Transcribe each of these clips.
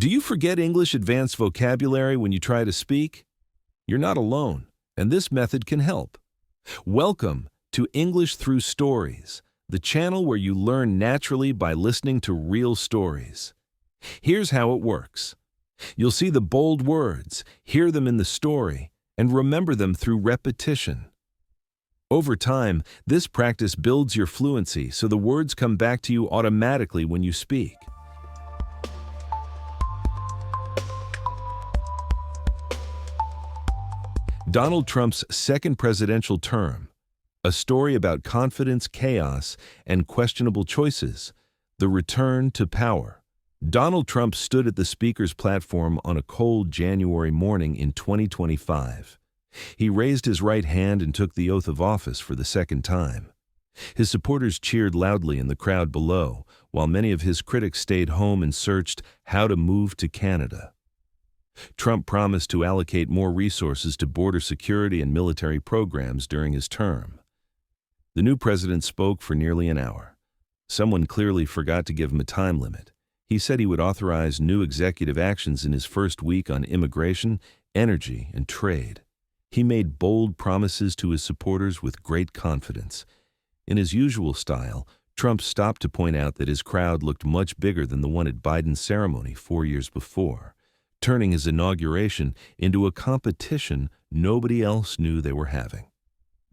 Do you forget English advanced vocabulary when you try to speak? You're not alone, and this method can help. Welcome to English Through Stories, the channel where you learn naturally by listening to real stories. Here's how it works. You'll see the bold words, hear them in the story, and remember them through repetition. Over time, this practice builds your fluency so the words come back to you automatically when you speak. Donald Trump's second presidential term, a story about confidence, chaos, and questionable choices, the return to power. Donald Trump stood at the speaker's platform on a cold January morning in 2025. He raised his right hand and took the oath of office for the second time. His supporters cheered loudly in the crowd below, while many of his critics stayed home and searched how to move to Canada. Trump promised to allocate more resources to border security and military programs during his term. The new president spoke for nearly an hour. Someone clearly forgot to give him a time limit. He said he would authorize new executive actions in his first week on immigration, energy, and trade. He made bold promises to his supporters with great confidence. In his usual style, Trump stopped to point out that his crowd looked much bigger than the one at Biden's ceremony 4 years before, turning his inauguration into a competition nobody else knew they were having.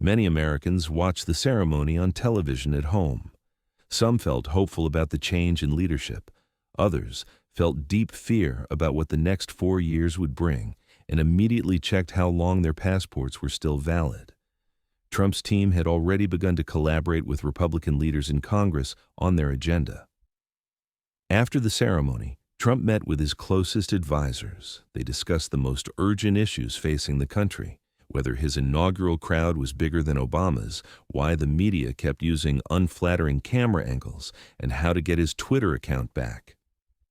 Many Americans watched the ceremony on television at home. Some felt hopeful about the change in leadership. Others felt deep fear about what the next 4 years would bring and immediately checked how long their passports were still valid. Trump's team had already begun to collaborate with Republican leaders in Congress on their agenda. After the ceremony, Trump met with his closest advisors. They discussed the most urgent issues facing the country, whether his inaugural crowd was bigger than Obama's, why the media kept using unflattering camera angles, and how to get his Twitter account back.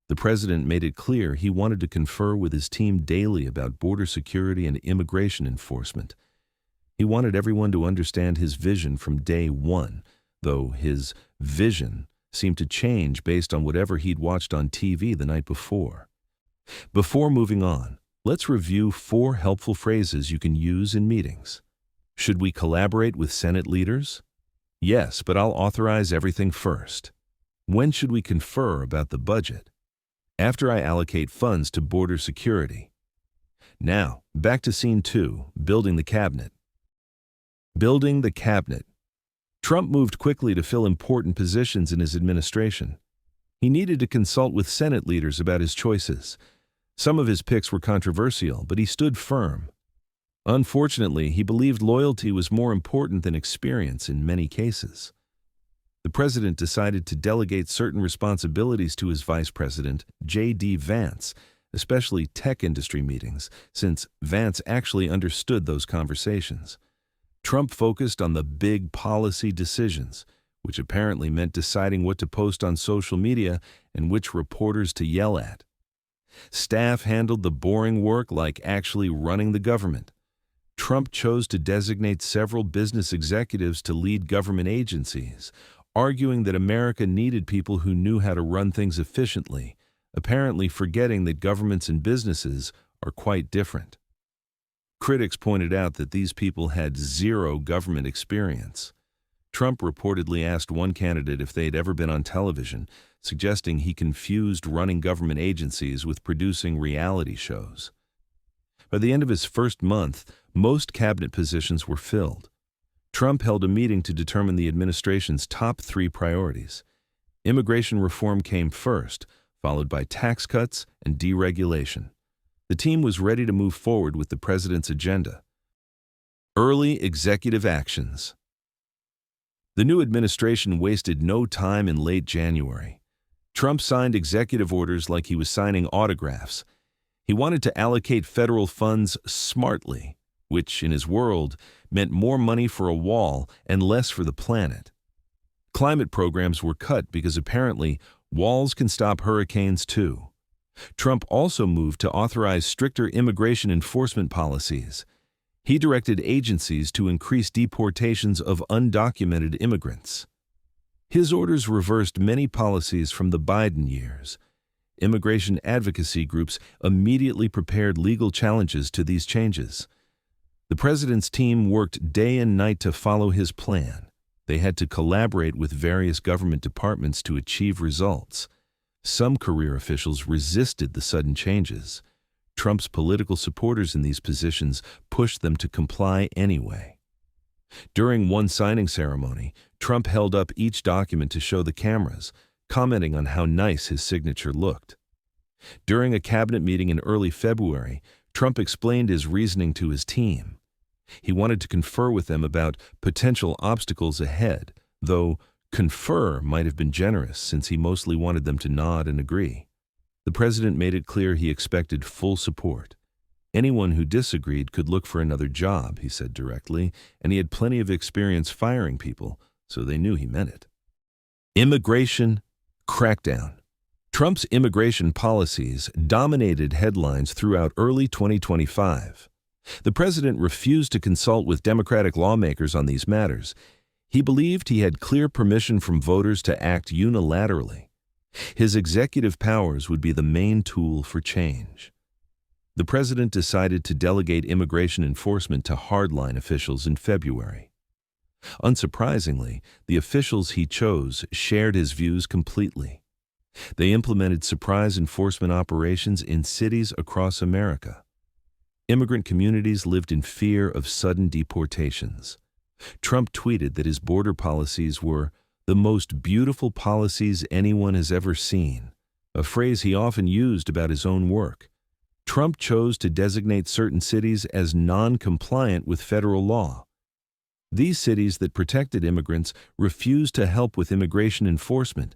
The president made it clear he wanted to confer with his team daily about border security and immigration enforcement. He wanted everyone to understand his vision from day one, though his vision seemed to change based on whatever he'd watched on TV the night before. Before moving on, let's review 4 helpful phrases you can use in meetings. Should we collaborate with Senate leaders? Yes, but I'll authorize everything first. When should we confer about the budget? After I allocate funds to border security. Now, back to scene 2, building the cabinet. Building the cabinet. Trump moved quickly to fill important positions in his administration. He needed to consult with Senate leaders about his choices. Some of his picks were controversial, but he stood firm. Unfortunately, he believed loyalty was more important than experience in many cases. The president decided to delegate certain responsibilities to his vice president, J.D. Vance, especially tech industry meetings, since Vance actually understood those conversations. Trump focused on the big policy decisions, which apparently meant deciding what to post on social media and which reporters to yell at. Staff handled the boring work like actually running the government. Trump chose to designate several business executives to lead government agencies, arguing that America needed people who knew how to run things efficiently, apparently forgetting that governments and businesses are quite different. Critics pointed out that these people had zero government experience. Trump reportedly asked one candidate if they'd ever been on television, suggesting he confused running government agencies with producing reality shows. By the end of his first month, most cabinet positions were filled. Trump held a meeting to determine the administration's top 3 priorities. Immigration reform came first, followed by tax cuts and deregulation. The team was ready to move forward with the president's agenda. Early executive actions. The new administration wasted no time in late January. Trump signed executive orders like he was signing autographs. He wanted to allocate federal funds smartly, which, in his world, meant more money for a wall and less for the planet. Climate programs were cut because apparently walls can stop hurricanes too. Trump also moved to authorize stricter immigration enforcement policies. He directed agencies to increase deportations of undocumented immigrants. His orders reversed many policies from the Biden years. Immigration advocacy groups immediately prepared legal challenges to these changes. The president's team worked day and night to follow his plan. They had to collaborate with various government departments to achieve results. Some career officials resisted the sudden changes. Trump's political supporters in these positions pushed them to comply anyway. During one signing ceremony, Trump held up each document to show the cameras, commenting on how nice his signature looked. During a cabinet meeting in early February, Trump explained his reasoning to his team. He wanted to confer with them about potential obstacles ahead, though confer might have been generous since he mostly wanted them to nod and agree. The president made it clear he expected full support. Anyone who disagreed could look for another job, he said directly, and he had plenty of experience firing people, so they knew he meant it. Immigration crackdown. Trump's immigration policies dominated headlines throughout early 2025. The president refused to consult with Democratic lawmakers on these matters. He believed he had clear permission from voters to act unilaterally. His executive powers would be the main tool for change. The president decided to delegate immigration enforcement to hardline officials in February. Unsurprisingly, the officials he chose shared his views completely. They implemented surprise enforcement operations in cities across America. Immigrant communities lived in fear of sudden deportations. Trump tweeted that his border policies were the most beautiful policies anyone has ever seen, a phrase he often used about his own work. Trump chose to designate certain cities as non-compliant with federal law. These cities that protected immigrants refused to help with immigration enforcement.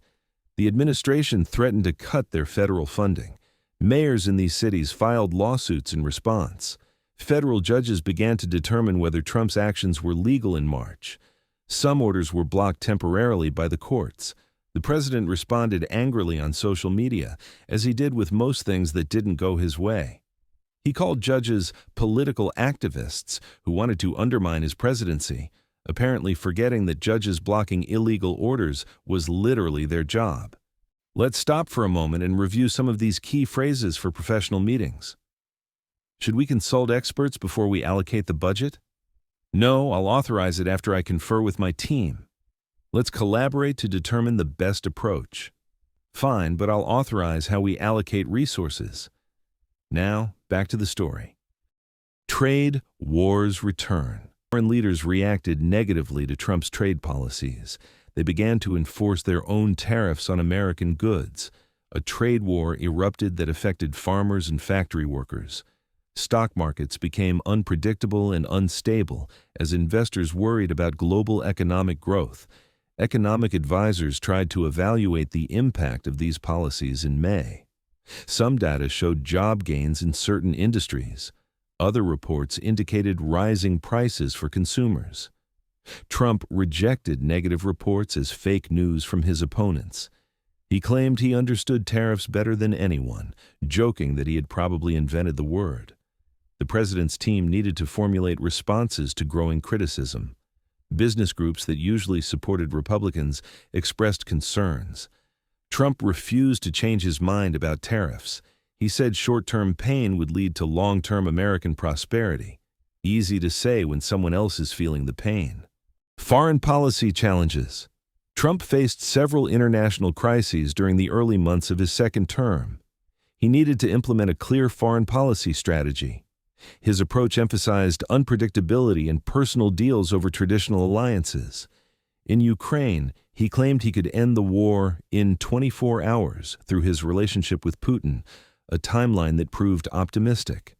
The administration threatened to cut their federal funding. Mayors in these cities filed lawsuits in response. Federal judges began to determine whether Trump's actions were legal in March. Some orders were blocked temporarily by the courts. The president responded angrily on social media, as he did with most things that didn't go his way. He called judges political activists who wanted to undermine his presidency, apparently forgetting that judges blocking illegal orders was literally their job. Let's stop for a moment and review some of these key phrases for professional meetings. Should we consult experts before we allocate the budget? No, I'll authorize it after I confer with my team. Let's collaborate to determine the best approach. Fine, but I'll authorize how we allocate resources. Now, back to the story. Trade wars return. Foreign leaders reacted negatively to Trump's trade policies. They began to enforce their own tariffs on American goods. A trade war erupted that affected farmers and factory workers. Stock markets became unpredictable and unstable as investors worried about global economic growth. Economic advisors tried to evaluate the impact of these policies in May. Some data showed job gains in certain industries. Other reports indicated rising prices for consumers. Trump rejected negative reports as fake news from his opponents. He claimed he understood tariffs better than anyone, joking that he had probably invented the word. The president's team needed to formulate responses to growing criticism. Business groups that usually supported Republicans expressed concerns. Trump refused to change his mind about tariffs. He said short-term pain would lead to long-term American prosperity. Easy to say when someone else is feeling the pain. Foreign policy challenges. Trump faced several international crises during the early months of his second term. He needed to implement a clear foreign policy strategy. His approach emphasized unpredictability and personal deals over traditional alliances. In Ukraine, he claimed he could end the war in 24 hours through his relationship with Putin, a timeline that proved optimistic.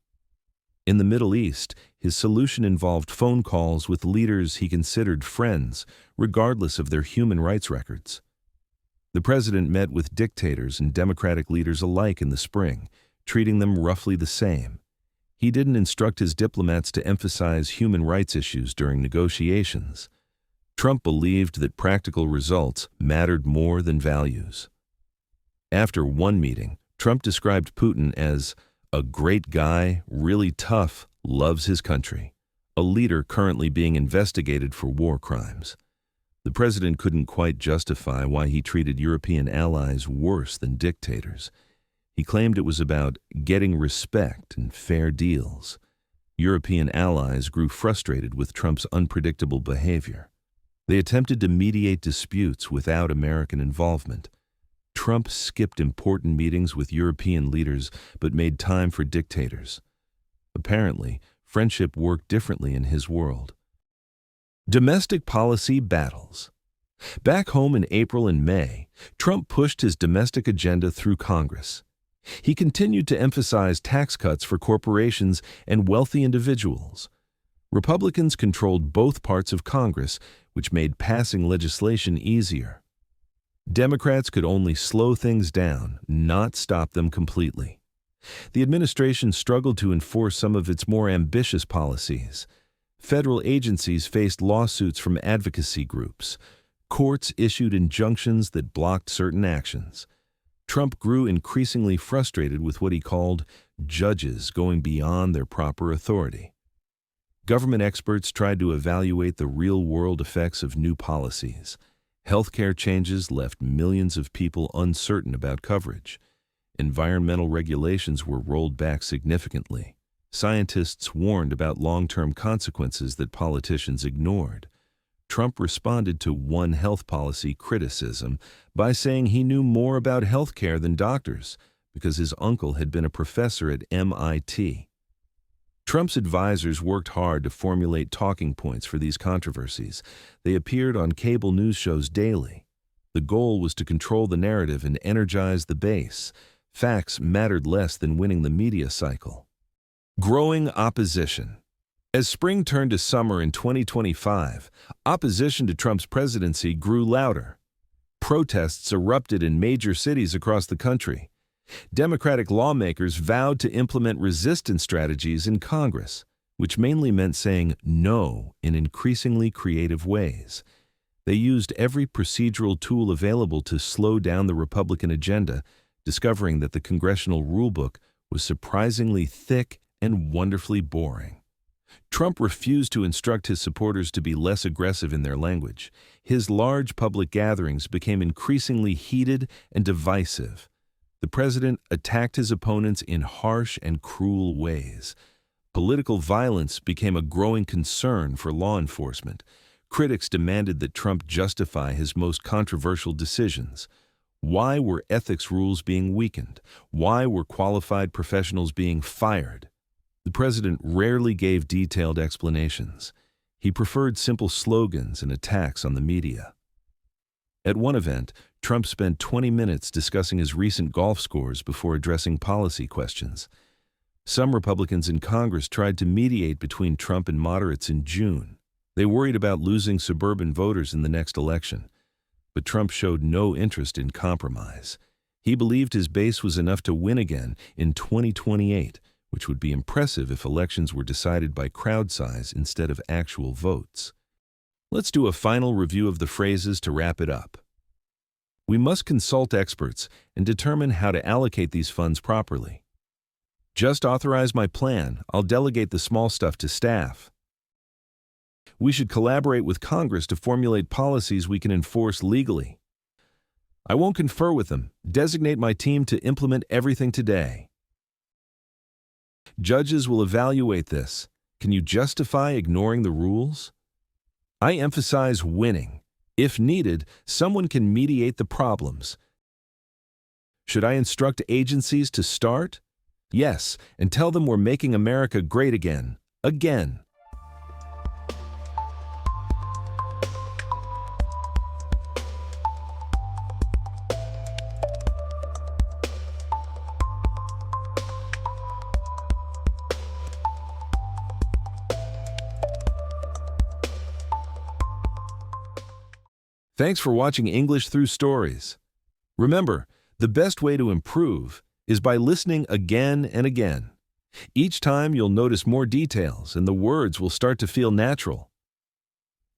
In the Middle East, his solution involved phone calls with leaders he considered friends, regardless of their human rights records. The president met with dictators and democratic leaders alike in the spring, treating them roughly the same. He didn't instruct his diplomats to emphasize human rights issues during negotiations. Trump believed that practical results mattered more than values. After one meeting, Trump described Putin as a great guy, really tough, loves his country, a leader currently being investigated for war crimes. The president couldn't quite justify why he treated European allies worse than dictators. He claimed it was about getting respect and fair deals. European allies grew frustrated with Trump's unpredictable behavior. They attempted to mediate disputes without American involvement. Trump skipped important meetings with European leaders but made time for dictators. Apparently, friendship worked differently in his world. Domestic policy battles. Back home in April and May, Trump pushed his domestic agenda through Congress. He continued to emphasize tax cuts for corporations and wealthy individuals. Republicans controlled both parts of Congress, which made passing legislation easier. Democrats could only slow things down, not stop them completely. The administration struggled to enforce some of its more ambitious policies. Federal agencies faced lawsuits from advocacy groups. Courts issued injunctions that blocked certain actions. Trump grew increasingly frustrated with what he called judges going beyond their proper authority. Government experts tried to evaluate the real-world effects of new policies. Healthcare changes left millions of people uncertain about coverage. Environmental regulations were rolled back significantly. Scientists warned about long-term consequences that politicians ignored. Trump responded to one health policy criticism by saying he knew more about healthcare than doctors because his uncle had been a professor at MIT. Trump's advisors worked hard to formulate talking points for these controversies. They appeared on cable news shows daily. The goal was to control the narrative and energize the base. Facts mattered less than winning the media cycle. Growing opposition. As spring turned to summer in 2025, opposition to Trump's presidency grew louder. Protests erupted in major cities across the country. Democratic lawmakers vowed to implement resistance strategies in Congress, which mainly meant saying no in increasingly creative ways. They used every procedural tool available to slow down the Republican agenda, discovering that the congressional rulebook was surprisingly thick and wonderfully boring. Trump refused to instruct his supporters to be less aggressive in their language. His large public gatherings became increasingly heated and divisive. The president attacked his opponents in harsh and cruel ways. Political violence became a growing concern for law enforcement. Critics demanded that Trump justify his most controversial decisions. Why were ethics rules being weakened? Why were qualified professionals being fired? The president rarely gave detailed explanations. He preferred simple slogans and attacks on the media. At one event, Trump spent 20 minutes discussing his recent golf scores before addressing policy questions. Some Republicans in Congress tried to mediate between Trump and moderates in June. They worried about losing suburban voters in the next election. But Trump showed no interest in compromise. He believed his base was enough to win again in 2028, which would be impressive if elections were decided by crowd size instead of actual votes. Let's do a final review of the phrases to wrap it up. We must consult experts and determine how to allocate these funds properly. Just authorize my plan. I'll delegate the small stuff to staff. We should collaborate with Congress to formulate policies we can enforce legally. I won't confer with them. Designate my team to implement everything today. Judges will evaluate this. Can you justify ignoring the rules? I emphasize winning. If needed, someone can mediate the problems. Should I instruct agencies to start? Yes, and tell them we're making America great again. Again. Thanks for watching English Through Stories. Remember, the best way to improve is by listening again and again. Each time you'll notice more details and the words will start to feel natural.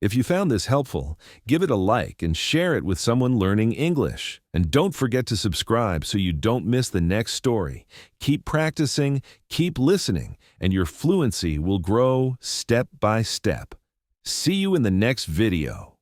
If you found this helpful, give it a like and share it with someone learning English. And don't forget to subscribe so you don't miss the next story. Keep practicing, keep listening, and your fluency will grow step by step. See you in the next video.